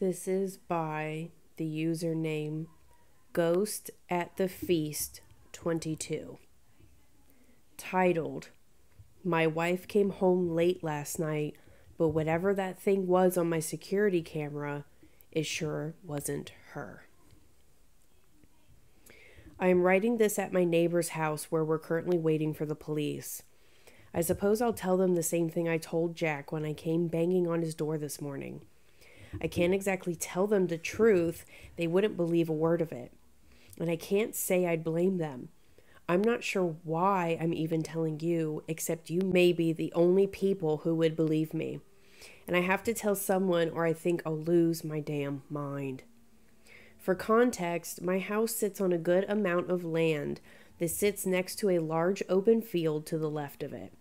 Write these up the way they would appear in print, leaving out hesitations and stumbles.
This is by the username Ghost at the Feast 22. Titled, My wife came home late last night, but whatever that thing was on my security camera, it sure wasn't her. I am writing this at my neighbor's house where we're currently waiting for the police. I suppose I'll tell them the same thing I told Jack when I came banging on his door this morning. I can't exactly tell them the truth. They wouldn't believe a word of it. And I can't say I'd blame them. I'm not sure why I'm even telling you, except you may be the only people who would believe me. And I have to tell someone or I think I'll lose my damn mind. For context, my house sits on a good amount of land that sits next to a large open field to the left of it.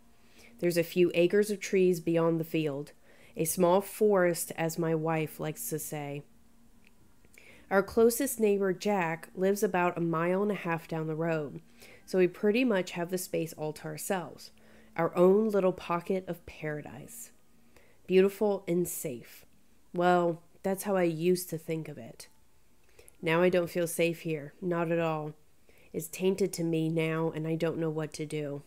There's a few acres of trees beyond the field. A small forest, as my wife likes to say. Our closest neighbor, Jack, lives about 1.5 miles down the road, so we pretty much have the space all to ourselves. Our own little pocket of paradise. Beautiful and safe. Well, that's how I used to think of it. Now I don't feel safe here, not at all. It's tainted to me now, and I don't know what to do.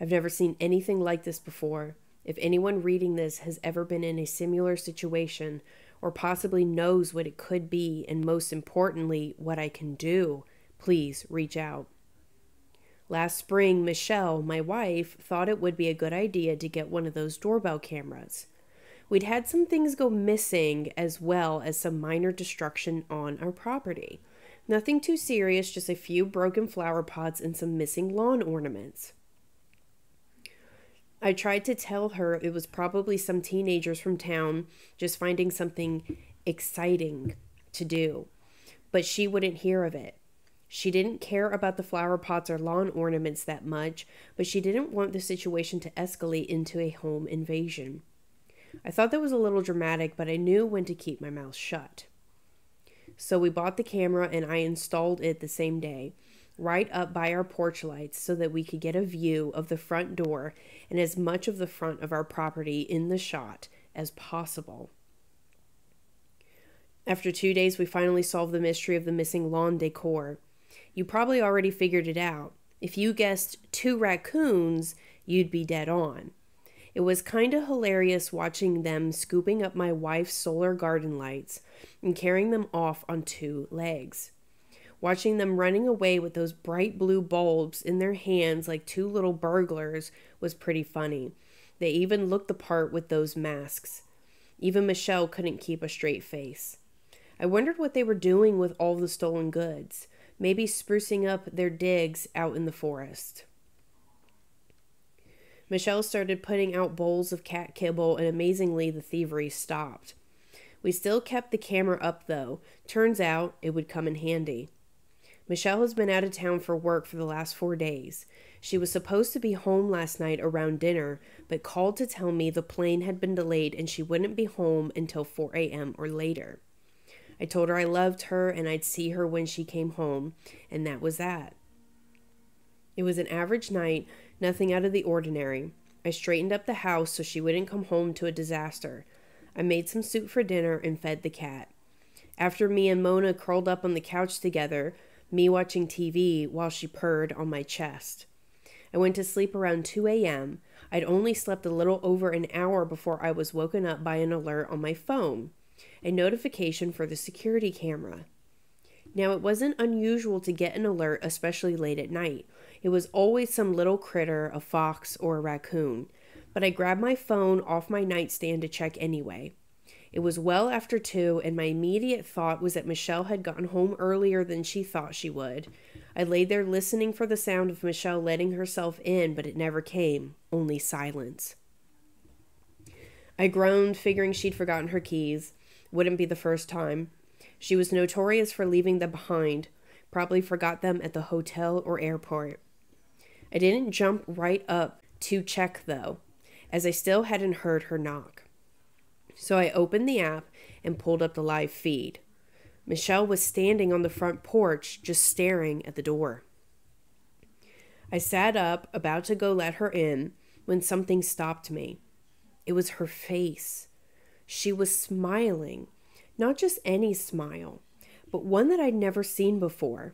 I've never seen anything like this before. If anyone reading this has ever been in a similar situation or possibly knows what it could be and most importantly, what I can do, please reach out. Last spring, Michelle, my wife, thought it would be a good idea to get one of those doorbell cameras. We'd had some things go missing as well as some minor destruction on our property. Nothing too serious, just a few broken flower pots and some missing lawn ornaments. I tried to tell her it was probably some teenagers from town just finding something exciting to do, but she wouldn't hear of it. She didn't care about the flower pots or lawn ornaments that much, but she didn't want the situation to escalate into a home invasion. I thought that was a little dramatic, but I knew when to keep my mouth shut. So we bought the camera and I installed it the same day, right up by our porch lights so that we could get a view of the front door and as much of the front of our property in the shot as possible. After 2 days, we finally solved the mystery of the missing lawn decor. You probably already figured it out. If you guessed 2 raccoons, you'd be dead on. It was kind of hilarious watching them scooping up my wife's solar garden lights and carrying them off on 2 legs. Watching them running away with those bright blue bulbs in their hands like 2 little burglars was pretty funny. They even looked the part with those masks. Even Michelle couldn't keep a straight face. I wondered what they were doing with all the stolen goods. Maybe sprucing up their digs out in the forest. Michelle started putting out bowls of cat kibble, and amazingly the thievery stopped. We still kept the camera up though. Turns out it would come in handy. Michelle has been out of town for work for the last 4 days. She was supposed to be home last night around dinner, but called to tell me the plane had been delayed and she wouldn't be home until 4 a.m. or later. I told her I loved her and I'd see her when she came home, and that was that. It was an average night, nothing out of the ordinary. I straightened up the house so she wouldn't come home to a disaster. I made some soup for dinner and fed the cat. After me and Mona curled up on the couch together, me watching TV while she purred on my chest. I went to sleep around 2 a.m. I'd only slept a little over an hour before I was woken up by an alert on my phone, a notification for the security camera. Now, it wasn't unusual to get an alert, especially late at night. It was always some little critter, a fox or a raccoon, but I grabbed my phone off my nightstand to check anyway. It was well after 2, and my immediate thought was that Michelle had gotten home earlier than she thought she would. I lay there listening for the sound of Michelle letting herself in, but it never came, only silence. I groaned, figuring she'd forgotten her keys. Wouldn't be the first time. She was notorious for leaving them behind, probably forgot them at the hotel or airport. I didn't jump right up to check, though, as I still hadn't heard her knock. So I opened the app and pulled up the live feed. Michelle was standing on the front porch, just staring at the door. I sat up, about to go let her in, when something stopped me. It was her face. She was smiling, Not just any smile, but one that I'd never seen before.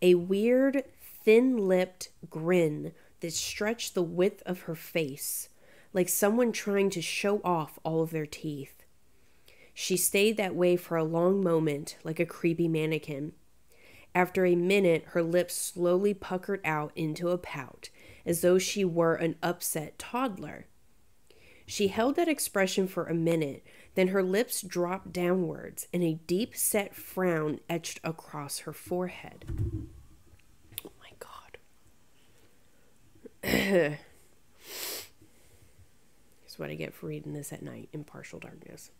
A weird, thin-lipped grin that stretched the width of her face, like someone trying to show off all of their teeth. She stayed that way for a long moment, like a creepy mannequin. After a minute, her lips slowly puckered out into a pout, as though she were an upset toddler. She held that expression for a minute, then her lips dropped downwards, and a deep-set frown etched across her forehead. Oh my God. Here's what I get for reading this at night in partial darkness.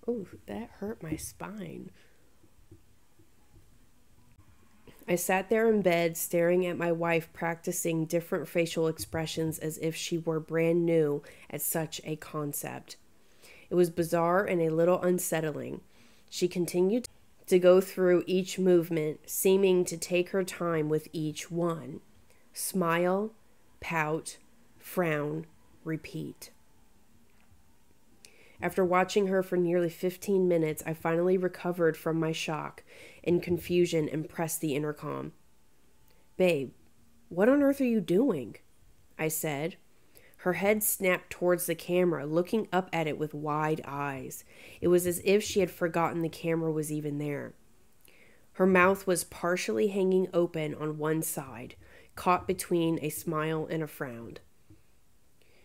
Oh, that hurt my spine. I sat there in bed staring at my wife practicing different facial expressions as if she were brand new at such a concept. It was bizarre and a little unsettling. She continued to go through each movement, seeming to take her time with each one. Smile, pout, frown, repeat. After watching her for nearly 15 minutes, I finally recovered from my shock and confusion and pressed the intercom. "Babe, what on earth are you doing?" I said. Her head snapped towards the camera, looking up at it with wide eyes. It was as if she had forgotten the camera was even there. Her mouth was partially hanging open on one side, caught between a smile and a frown.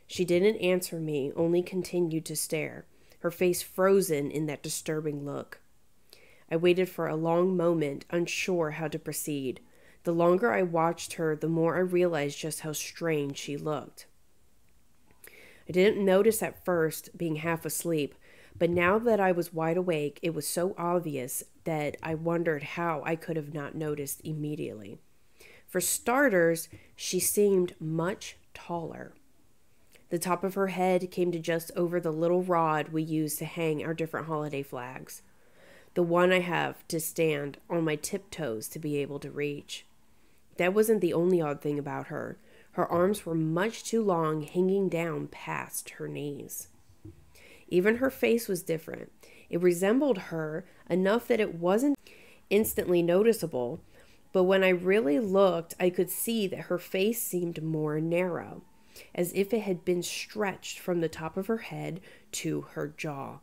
She didn't answer me, only continued to stare, her face frozen in that disturbing look. I waited for a long moment, unsure how to proceed. The longer I watched her, the more I realized just how strange she looked. I didn't notice at first, being half asleep, but now that I was wide awake, it was so obvious that I wondered how I could have not noticed immediately. For starters, she seemed much taller. The top of her head came to just over the little rod we use to hang our different holiday flags. The one I have to stand on my tiptoes to be able to reach. That wasn't the only odd thing about her. Her arms were much too long, hanging down past her knees. Even her face was different. It resembled her enough that it wasn't instantly noticeable, but when I really looked, I could see that her face seemed more narrow, as if it had been stretched from the top of her head to her jaw.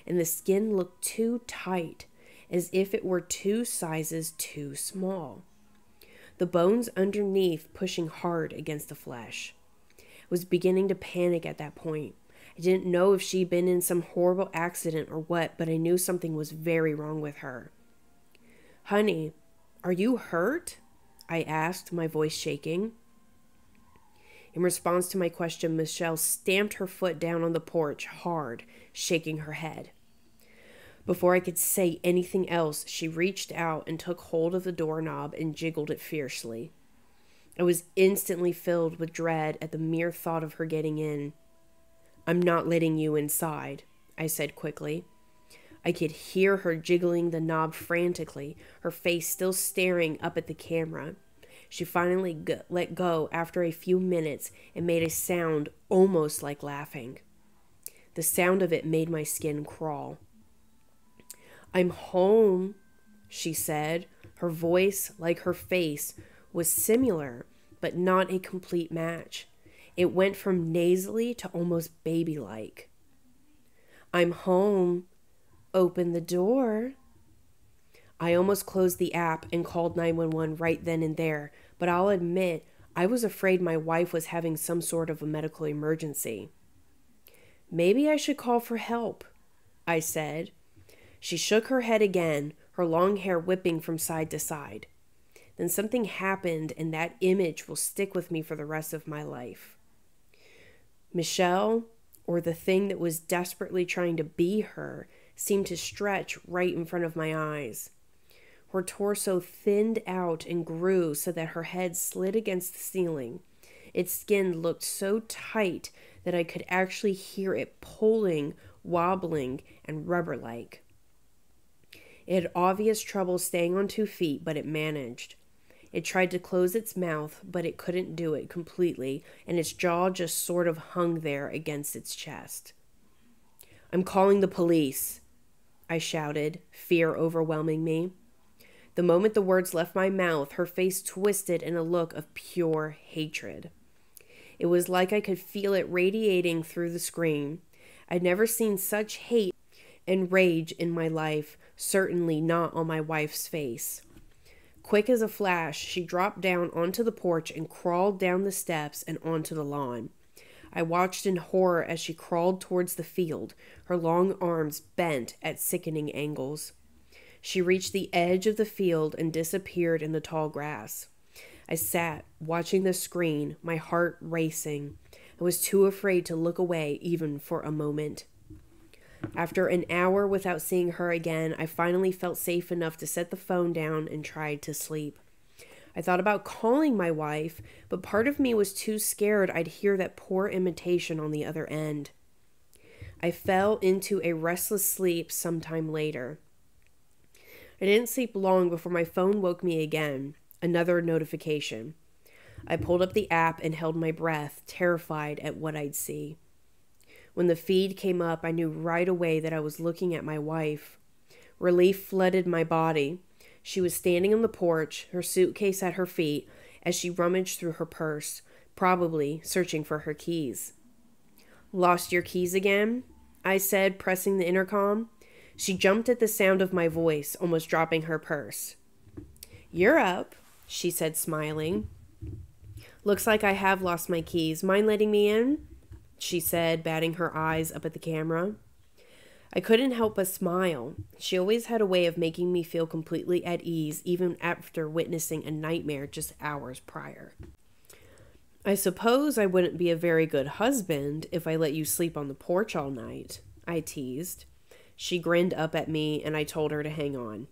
And the skin looked too tight, as if it were 2 sizes too small. The bones underneath pushing hard against the flesh. I was beginning to panic at that point. I didn't know if she'd been in some horrible accident or what, but I knew something was very wrong with her. "Honey, are you hurt?" I asked, my voice shaking. In response to my question, Michelle stamped her foot down on the porch hard, shaking her head. Before I could say anything else, she reached out and took hold of the doorknob and jiggled it fiercely. I was instantly filled with dread at the mere thought of her getting in. "I'm not letting you inside," I said quickly. I could hear her jiggling the knob frantically, her face still staring up at the camera. She finally let go after a few minutes and made a sound almost like laughing. The sound of it made my skin crawl. "I'm home," she said. Her voice, like her face, was similar, but not a complete match. It went from nasally to almost baby-like. "I'm home. Open the door." I almost closed the app and called 911 right then and there, but I'll admit I was afraid my wife was having some sort of a medical emergency. "Maybe I should call for help," I said. She shook her head again, her long hair whipping from side to side. Then something happened, and that image will stick with me for the rest of my life. Michelle, or the thing that was desperately trying to be her, seemed to stretch right in front of my eyes. Her torso thinned out and grew so that her head slid against the ceiling. Its skin looked so tight that I could actually hear it pulling, wobbling, and rubber-like. It had obvious trouble staying on 2 feet, but it managed. It tried to close its mouth, but it couldn't do it completely, and its jaw just sort of hung there against its chest. "I'm calling the police," I shouted, fear overwhelming me. The moment the words left my mouth, her face twisted in a look of pure hatred. It was like I could feel it radiating through the screen. I'd never seen such hate and rage in my life, certainly not on my wife's face. Quick as a flash, she dropped down onto the porch and crawled down the steps and onto the lawn. I watched in horror as she crawled towards the field, her long arms bent at sickening angles. She reached the edge of the field and disappeared in the tall grass. I sat, watching the screen, my heart racing. I was too afraid to look away even for a moment. After an hour without seeing her again, I finally felt safe enough to set the phone down and tried to sleep. I thought about calling my wife, but part of me was too scared I'd hear that poor imitation on the other end. I fell into a restless sleep sometime later. I didn't sleep long before my phone woke me again. Another notification. I pulled up the app and held my breath, terrified at what I'd see. When the feed came up, I knew right away that I was looking at my wife. Relief flooded my body. She was standing on the porch, her suitcase at her feet, as she rummaged through her purse, probably searching for her keys. "Lost your keys again?" I said, pressing the intercom. She jumped at the sound of my voice, almost dropping her purse. "You're up," she said, smiling. "Looks like I have lost my keys. Mind letting me in?" she said, batting her eyes up at the camera. I couldn't help but smile. She always had a way of making me feel completely at ease, even after witnessing a nightmare just hours prior. "I suppose I wouldn't be a very good husband if I let you sleep on the porch all night," I teased. She grinned up at me, and I told her to hang on.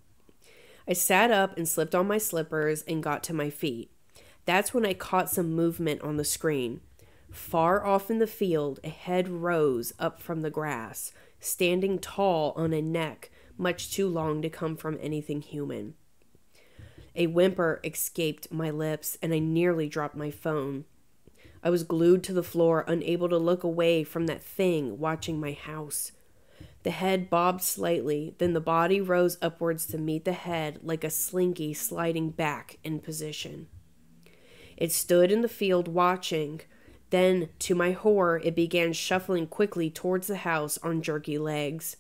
I sat up and slipped on my slippers and got to my feet. That's when I caught some movement on the screen. Far off in the field, a head rose up from the grass, standing tall on a neck much too long to come from anything human. A whimper escaped my lips, and I nearly dropped my phone. I was glued to the floor, unable to look away from that thing watching my house. The head bobbed slightly, then the body rose upwards to meet the head like a slinky sliding back in position. It stood in the field watching. Then, to my horror, it began shuffling quickly towards the house on jerky legs.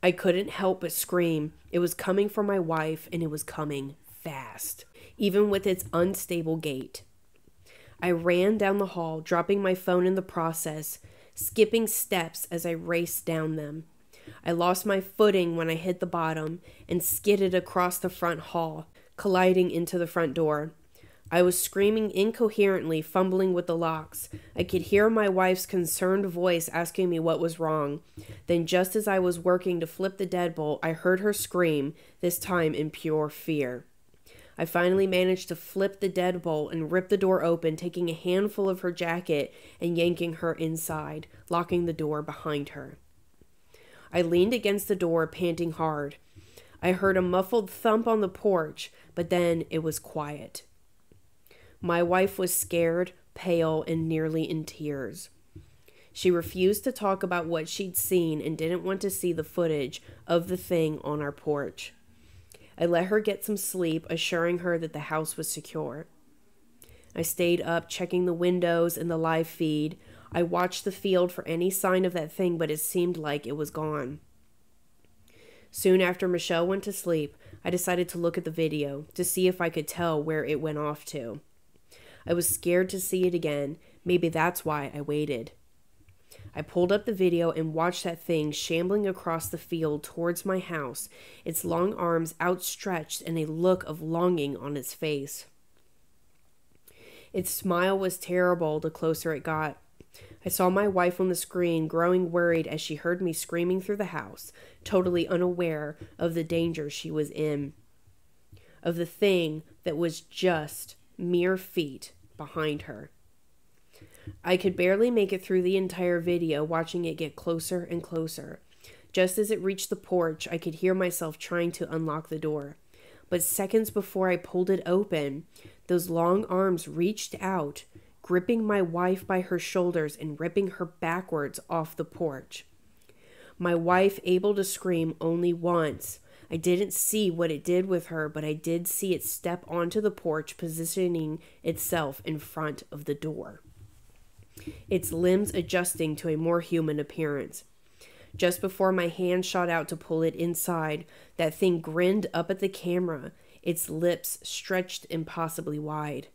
I couldn't help but scream. It was coming for my wife, and it was coming fast, even with its unstable gait. I ran down the hall, dropping my phone in the process, skipping steps as I raced down them. I lost my footing when I hit the bottom and skidded across the front hall, colliding into the front door. I was screaming incoherently, fumbling with the locks. I could hear my wife's concerned voice asking me what was wrong. Then, just as I was working to flip the deadbolt, I heard her scream, this time in pure fear. I finally managed to flip the deadbolt and rip the door open, taking a handful of her jacket and yanking her inside, locking the door behind her. I leaned against the door, panting hard. I heard a muffled thump on the porch, but then it was quiet. My wife was scared, pale, and nearly in tears. She refused to talk about what she'd seen and didn't want to see the footage of the thing on our porch. I let her get some sleep, assuring her that the house was secure. I stayed up, checking the windows and the live feed. I watched the field for any sign of that thing, but it seemed like it was gone. Soon after Michelle went to sleep, I decided to look at the video to see if I could tell where it went off to. I was scared to see it again. Maybe that's why I waited. I pulled up the video and watched that thing shambling across the field towards my house, its long arms outstretched and a look of longing on its face. Its smile was terrible the closer it got. I saw my wife on the screen, growing worried as she heard me screaming through the house, totally unaware of the danger she was in, of the thing that was just mere feet behind her. I could barely make it through the entire video, watching it get closer and closer. Just as it reached the porch, I could hear myself trying to unlock the door. But seconds before I pulled it open, those long arms reached out, gripping my wife by her shoulders and ripping her backwards off the porch. My wife able to scream only once. I didn't see what it did with her, but I did see it step onto the porch, positioning itself in front of the door, its limbs adjusting to a more human appearance. Just before my hand shot out to pull it inside, that thing grinned up at the camera, its lips stretched impossibly wide.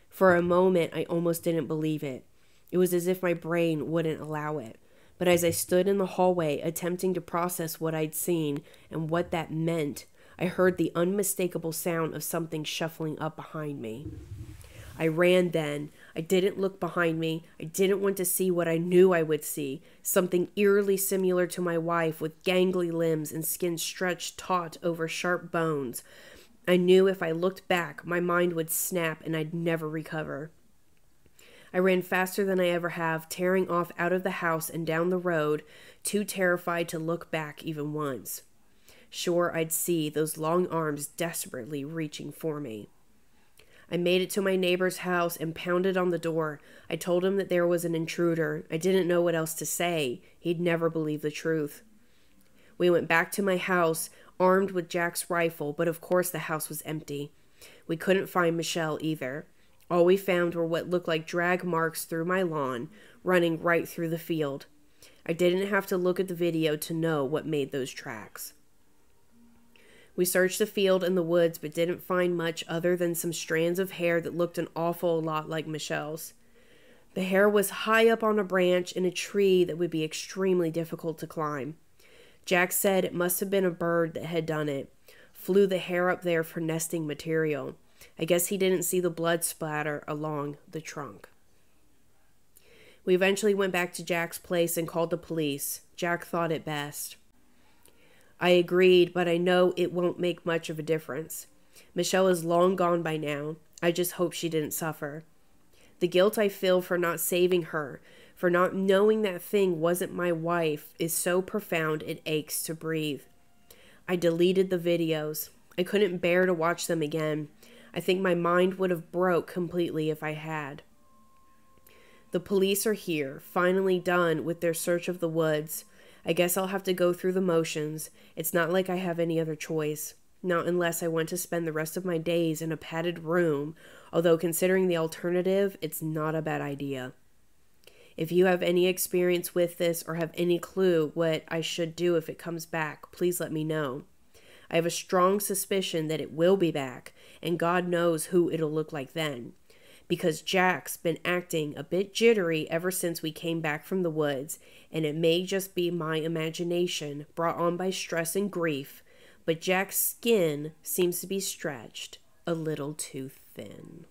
For a moment, I almost didn't believe it. It was as if my brain wouldn't allow it. But as I stood in the hallway, attempting to process what I'd seen and what that meant, I heard the unmistakable sound of something shuffling up behind me. I ran then. I didn't look behind me. I didn't want to see what I knew I would see. Something eerily similar to my wife, with gangly limbs and skin stretched taut over sharp bones. I knew if I looked back, my mind would snap and I'd never recover. I ran faster than I ever have, tearing off out of the house and down the road, too terrified to look back even once. Sure, I'd see those long arms desperately reaching for me. I made it to my neighbor's house and pounded on the door. I told him that there was an intruder. I didn't know what else to say. He'd never believe the truth. We went back to my house, armed with Jack's rifle, but of course the house was empty. We couldn't find Michelle either. All we found were what looked like drag marks through my lawn, running right through the field. I didn't have to look at the video to know what made those tracks. We searched the field and the woods, but didn't find much other than some strands of hair that looked an awful lot like Michelle's. The hair was high up on a branch in a tree that would be extremely difficult to climb. Jack said it must have been a bird that had done it, flew the hair up there for nesting material. I guess he didn't see the blood splatter along the trunk. We eventually went back to Jack's place and called the police. Jack thought it best. I agreed, but I know it won't make much of a difference. Michelle is long gone by now. I just hope she didn't suffer. The guilt I feel for not saving her, for not knowing that thing wasn't my wife, is so profound it aches to breathe. I deleted the videos. I couldn't bear to watch them again. I think my mind would have broke completely if I had. The police are here, finally done with their search of the woods. I guess I'll have to go through the motions. It's not like I have any other choice. Not unless I want to spend the rest of my days in a padded room, although considering the alternative, it's not a bad idea. If you have any experience with this or have any clue what I should do if it comes back, please let me know. I have a strong suspicion that it will be back, and God knows who it'll look like then. Because Jack's been acting a bit jittery ever since we came back from the woods, and it may just be my imagination brought on by stress and grief, but Jack's skin seems to be stretched a little too thin.